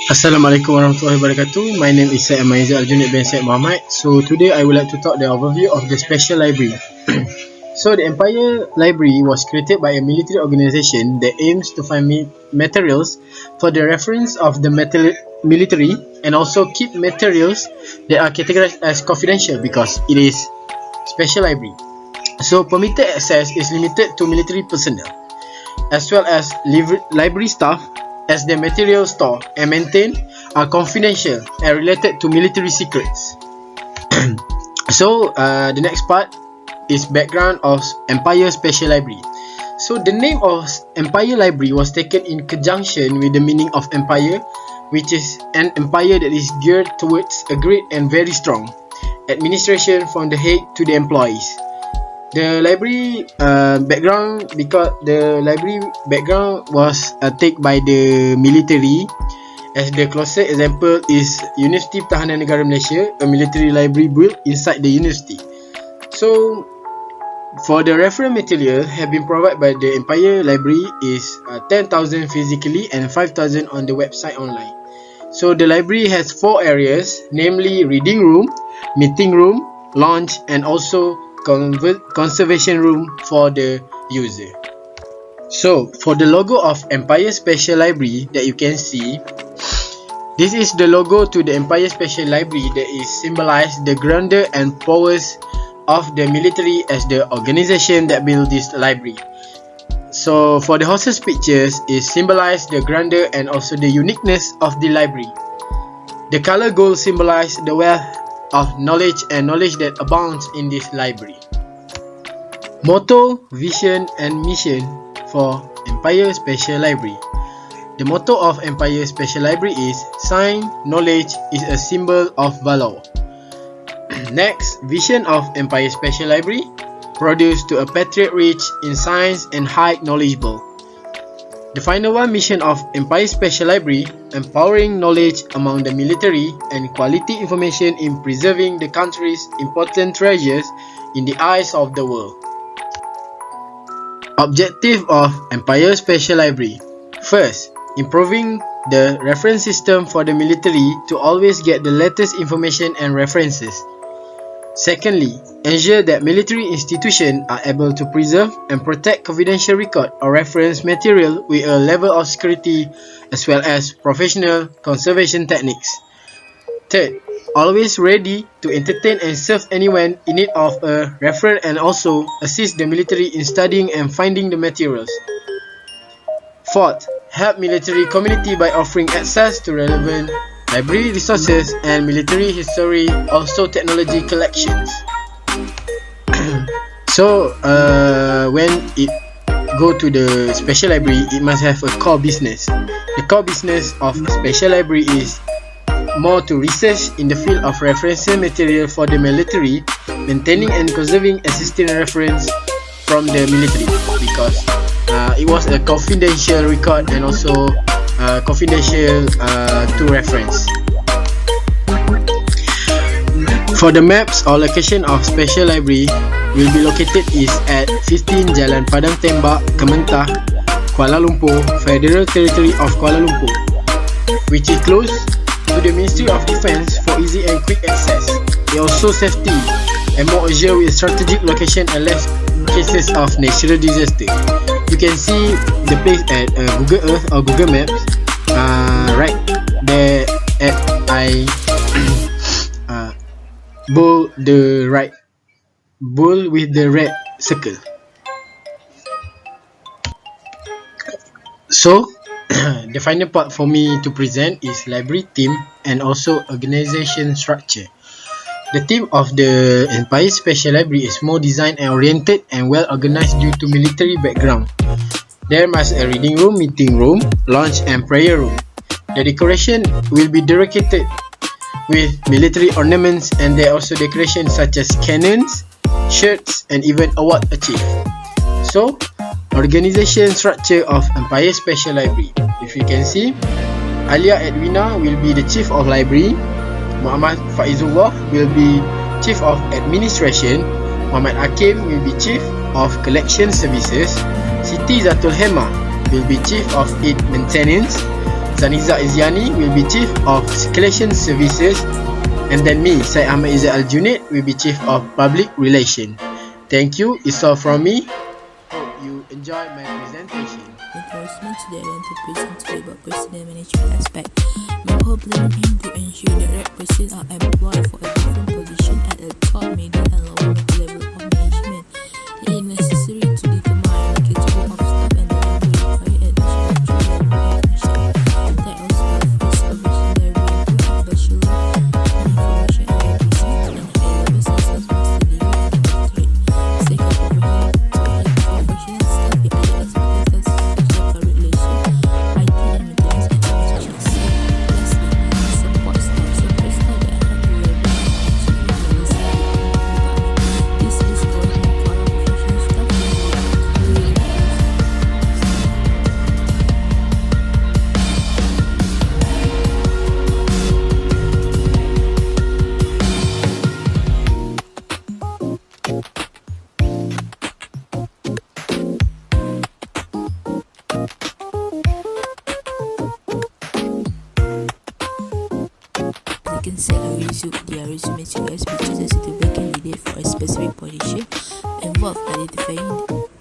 Assalamualaikum warahmatullahi wabarakatuh. My name is Syed Amaizal Aljunid bin Syed Muhammad. So today I would like to talk the overview of the special library. So the Empire Library was created by a military organization that aims to find materials for the reference of the military and also keep materials that are categorized as confidential because it is special library. So permitted access is limited to military personnel as well as library staff, as the material stored and maintained are confidential and related to military secrets. So the next part is background of Empire Special Library. So the name of Empire Library was taken in conjunction with the meaning of empire, which is an empire that is geared towards a great and very strong administration from the head to the employees. The library background, because the library background was taken by the military. As the closest example is Universiti Pertahanan Negara Malaysia, a military library built inside the university. So for the reference material have been provided by the Empire Library is 10,000 physically and 5,000 on the website online. So the library has 4 areas, namely reading room, meeting room, lounge, and also conservation room for the user. So for the logo of Empire Special Library that you can see, this is the logo to the Empire Special Library that is symbolize the grandeur and powers of the military as the organization that built this library. So for the horses pictures is symbolize the grandeur and also the uniqueness of the library. The color gold symbolize the wealth of knowledge and knowledge that abounds in this library. Motto, vision and mission for Empire Special Library. The motto of Empire Special Library is "Science, knowledge is a symbol of valor." Next, vision of Empire Special Library: produce to a patriot rich in science and high knowledgeable. The final one, mission of Empire Special Library: empowering knowledge among the military and quality information in preserving the country's important treasures in the eyes of the world. Objective of Empire Special Library: first, improving the reference system for the military to always get the latest information and references. Secondly, ensure that military institutions are able to preserve and protect confidential record or reference material with a level of security as well as professional conservation techniques. Third, always ready to entertain and serve anyone in need of a reference and also assist the military in studying and finding the materials. Fourth, help military community by offering access to relevant library resources and military history, also technology collections. So when it go to the special library, it must have a core business. The core business of special library is more to research in the field of reference material for the military, maintaining and conserving existing reference from the military, because it was a confidential record and also confidential to reference. For the maps or location of special library will be located is at 15 Jalan Padang Tembak, Kementah, Kuala Lumpur, Federal Territory of Kuala Lumpur, which is close to the Ministry of Defence for easy and quick access. It also safety and more azure with strategic location and less cases of natural disaster. You can see the place at Google Earth or Google Maps, right there at I bold the right bold with the red circle. So the final part for me to present is library team and also organization structure. The team of the Empire Special Library is more design and oriented and well organized due to military background. There must a reading room, meeting room, lounge and prayer room. The decoration will be decorated with military ornaments, and there are also decorations such as cannons, shirts and even award achieved. So, organization structure of Empire Special Library. If you can see, Alia Edwina will be the Chief of Library, Muhammad Faizullah will be Chief of Administration, Muhammad Hakim will be Chief of Collection Services, Siti Zatul Hema will be Chief of Maintenance, Zaniza Iziani will be Chief of Circulation Services, and then me, Syed Ahmad Izzat Al-Junaid, will be Chief of Public Relations. Thank you, it's all from me. Hope you enjoy my presentation. Endorsement today, I want to present today about personnel management aspect. My whole plan aim to ensure the right persons are employed for a different position at the top, middle and lower level of management. It is necessary to determine the category of staff and the level required at each level of position. That also offers a visionary bachelor in information and business and high-level success master degree and doctorate. Second, overhead professional staff with other expertise such as public relations, IT and maintenance and emergency. Lastly, support staff that help the well-being and achieving the necessary department. This is for professional staff who they can set their resume to us, which is a suitable candidate for a specific position, involve identifying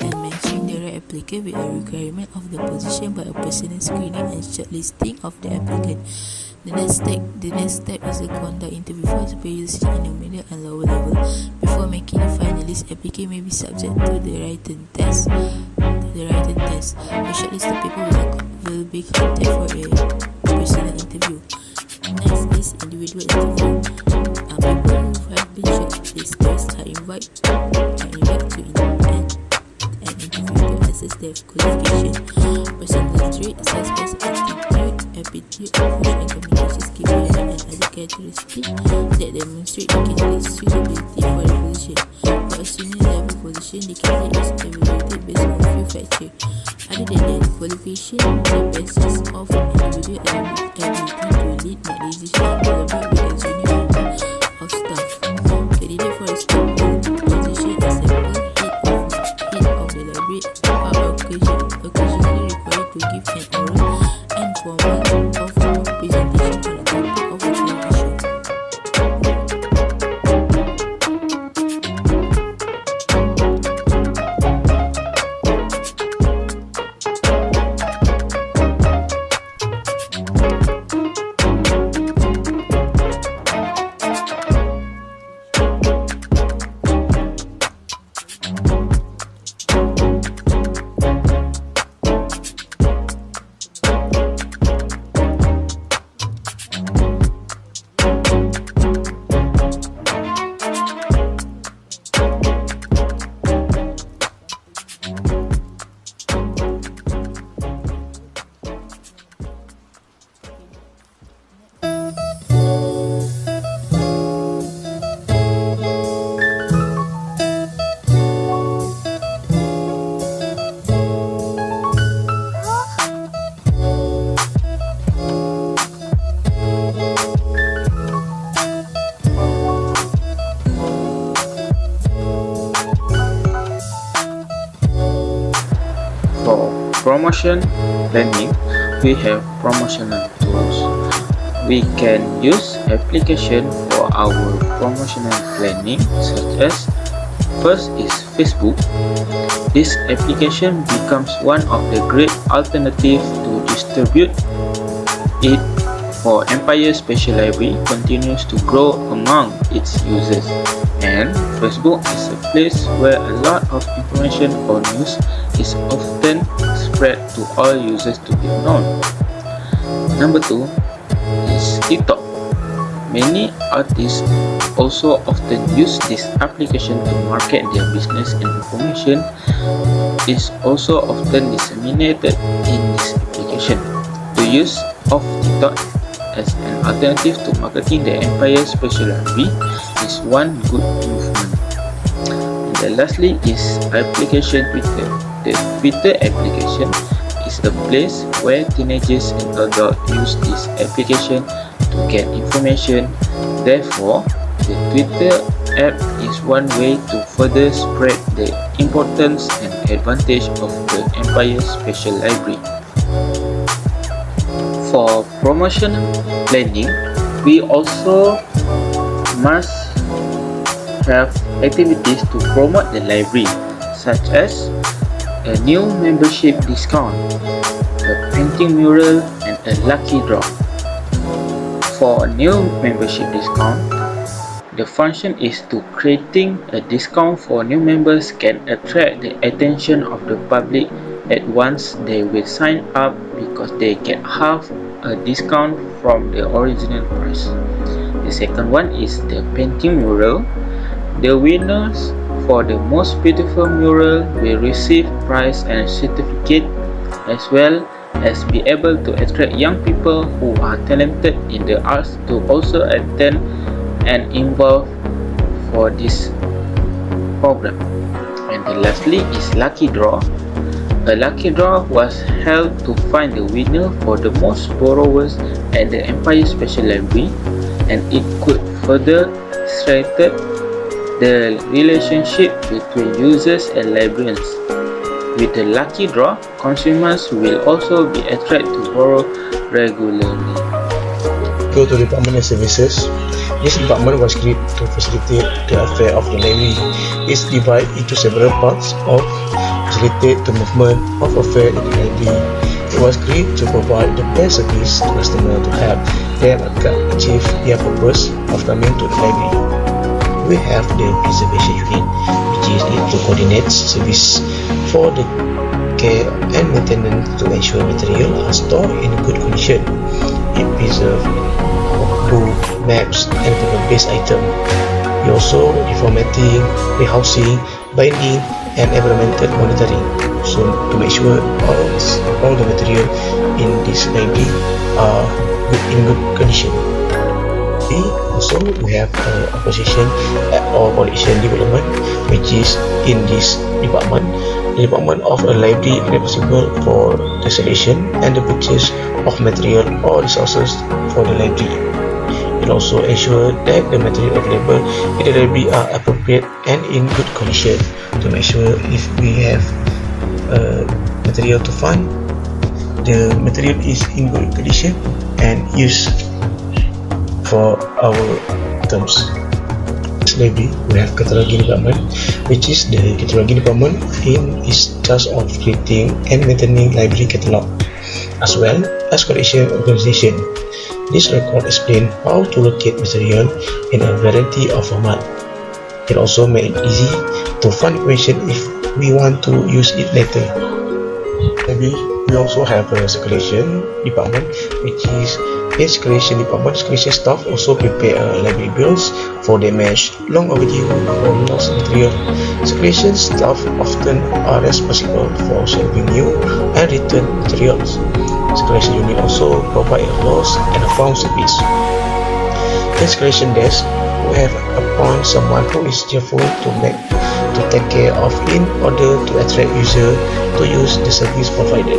and matching the right applicant with the requirement of the position by a personal screening and shortlisting of the applicant. The next step is to conduct interview for supervisors in the middle and lower level. Before making a finalist, applicant may be subject to the written test. A shortlisted people will be contacted for a personal interview. Next is individual interview. People who have been shortlisted are invited to an interview to assess their qualification, personality, assessment, aptitude, approach and communication skills, and other characteristics that demonstrate the candidate's suitability for the position. For a senior level position, the candidate is evaluated based on a few factors. Other than that, qualification, the basis of individual ability to lead, make decisions, and collaborate with a junior member of staff. Candidate for a staff position example, head of the library are occasionally required to give an oral and formal presentation on the topic of the television. Promotion planning, we have promotional tools. We can use application for our promotional planning, such as first is Facebook. This application becomes one of the great alternatives to distribute it for Empire Special Library continues to grow among its users, and Facebook is a place where a lot of information or news is often spread to all users to be known. Number 2 is TikTok. Many artists also often use this application to market their business, and information is also often disseminated in this application. The use of TikTok as an alternative to marketing the Empire Special Library is one good movement. And then lastly is application Twitter. The Twitter application is a place where teenagers and adults use this application to get information. Therefore, the Twitter app is one way to further spread the importance and advantage of the Empire Special Library. For promotion planning, we also must have activities to promote the library, such as a new membership discount, a painting mural, and a lucky draw. For new membership discount, the function is to creating a discount for new members can attract the attention of the public at once they will sign up because they get half a discount from the original price. The second one is the painting mural. The winners for the most beautiful mural will receive prize and certificate, as well as be able to attract young people who are talented in the arts to also attend and involved for this program. And lastly is lucky draw. A lucky draw was held to find the winner for the most borrowers at the Empire Special Library, and it could further strengthen the relationship between users and librarians. With the lucky draw, consumers will also be attracted to borrow regularly. Go to Department of Services. This department was created to facilitate the affair of the library. It's divided into several parts of facilitate the movement of affairs in the library. It was created to provide the best service to customers to help them achieve their purpose of coming to the library. We have the preservation unit, which is it to coordinate service for the care and maintenance to ensure material are stored in good condition. It preserves book, maps, and paper-based items. We also reformatting, rehousing, binding, and environmental monitoring. So to make sure all the material in this library are in good condition. We have a position or collection development, which is in this department. The department of a library is responsible for the selection and the purchase of material or resources for the library. It also ensures that the material available in the library are appropriate and in good condition. To make sure if we have material to fund, the material is in good condition and used for our terms. Library, we have cataloging department, which is the cataloging department is charge of creating and maintaining library catalog, as well as collection organization. This record explains how to locate material in a variety of formats. It also makes it easy to find information if we want to use it later. Maybe we also have a circulation department, which is in circulation department. Circulation staff also prepare library bills for damage, long overdue, or lost material. Circulation staff often are responsible for shelving new and return materials. Circulation unit also provide a lost and a found service. In circulation desk, we have appointed someone who is cheerful to take care of in order to attract users to use the service provided.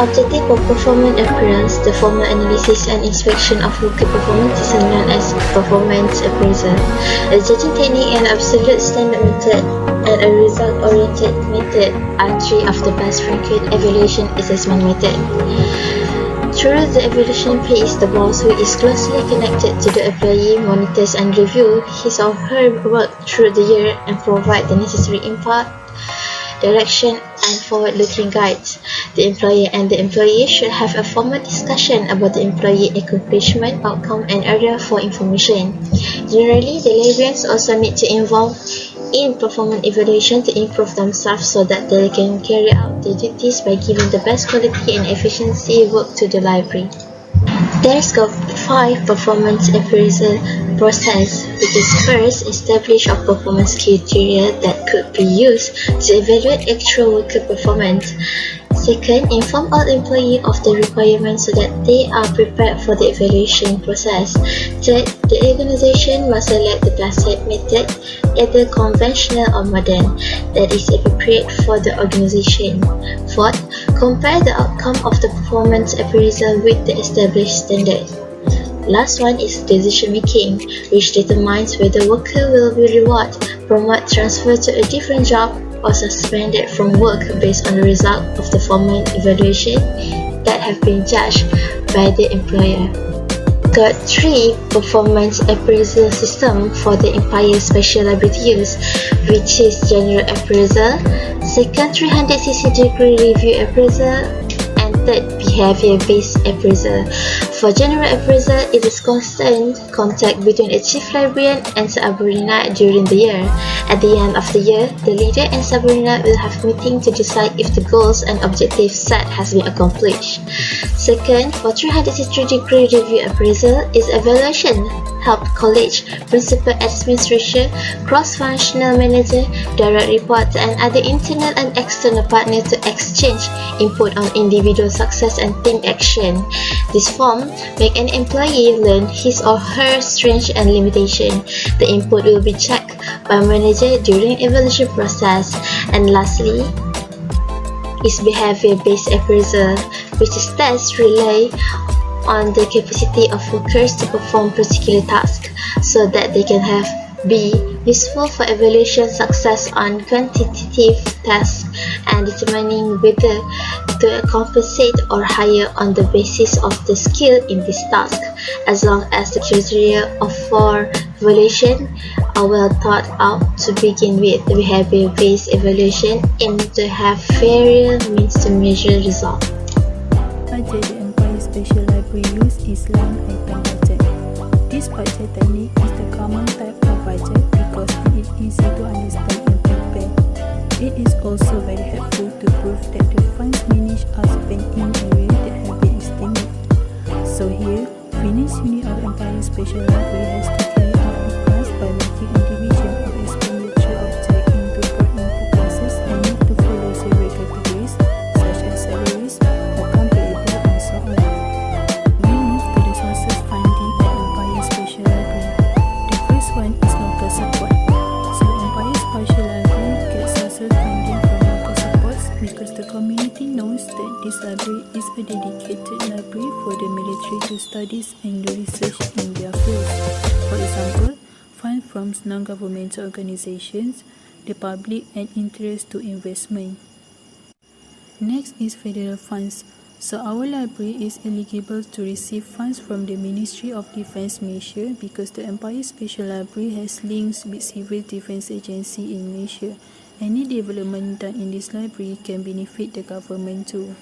Objective of performance appraisals, the formal analysis and inspection of worker performance is known as performance appraisal. A judging technique and absolute standard method and a result-oriented method are three of the best frequent evaluation assessment method. Through the evaluation phase, the boss, who is closely connected to the employee, monitors and reviews his or her work through the year and provide the necessary input, direction and forward-looking guides. The employer and the employee should have a formal discussion about the employee accomplishment, outcome and area for information. Generally, the librarians also need to involve in performance evaluation to improve themselves so that they can carry out their duties by giving the best quality and efficiency work to the library. There is 5 performance appraisal process, which is first, establish of performance criteria that could be used to evaluate actual worker performance. Second, inform all employees of the requirements so that they are prepared for the evaluation process. Third, the organization must select the class-head method, either conventional or modern, that is appropriate for the organization. Fourth, compare the outcome of the performance appraisal with the established standard. Last one is decision making, which determines whether worker will be rewarded, promoted, transferred to a different job, or suspended from work based on the result of the formal evaluation that have been judged by the employer. Got 3 performance appraisal system for the Empire Special Library to use, which is General Appraisal, second 360 degree review appraisal, and third behavior-based appraisal. For General Appraisal, it is constant contact between a chief librarian and subordinate during the year. At the end of the year, the leader and subordinate will have meeting to decide if the goals and objectives set has been accomplished. Second, for 360 degree review appraisal is evaluation. Help college, principal administration, cross-functional manager, direct reports, and other internal and external partners to exchange input on individual success and team action. This form make an employee learn his or her strengths and limitation. The input will be checked by manager during evaluation process. And lastly, is behavior-based appraisal, which is tests rely on the capacity of workers to perform particular tasks so that they can be useful for evaluation success on quantitative tasks and determining whether to compensate or hire on the basis of the skill in this task, as long as the criteria for evaluation are well thought out to begin with. The behavior-based evaluation aims to have fairer means to measure results. Budget the Empire Special Library use is line item budget. This budget technique is the common type of budget because it is easy to understand and prepare. It is also very helpful to prove that the funds managed are spent in areas that have been estimated. So here, finance unit of the Empire Special Library has to carry out the task by making a division of expenditure object into per input classes and need to follow several categories such as salaries, account payable, and so on. We move to the sources funding at Empire Special Library. The first one is local support. So Empire Special Library gets sources funding from local supports because the community knows that this library is a dedicated library for the military to study and do research in their fields. For example, funds from non-governmental organizations, the public, and interest to investment. Next is federal funds. So our library is eligible to receive funds from the Ministry of Defence Malaysia because the Empire Special Library has links with Civil Defence Agency in Malaysia. Any development done in this library can benefit the government too.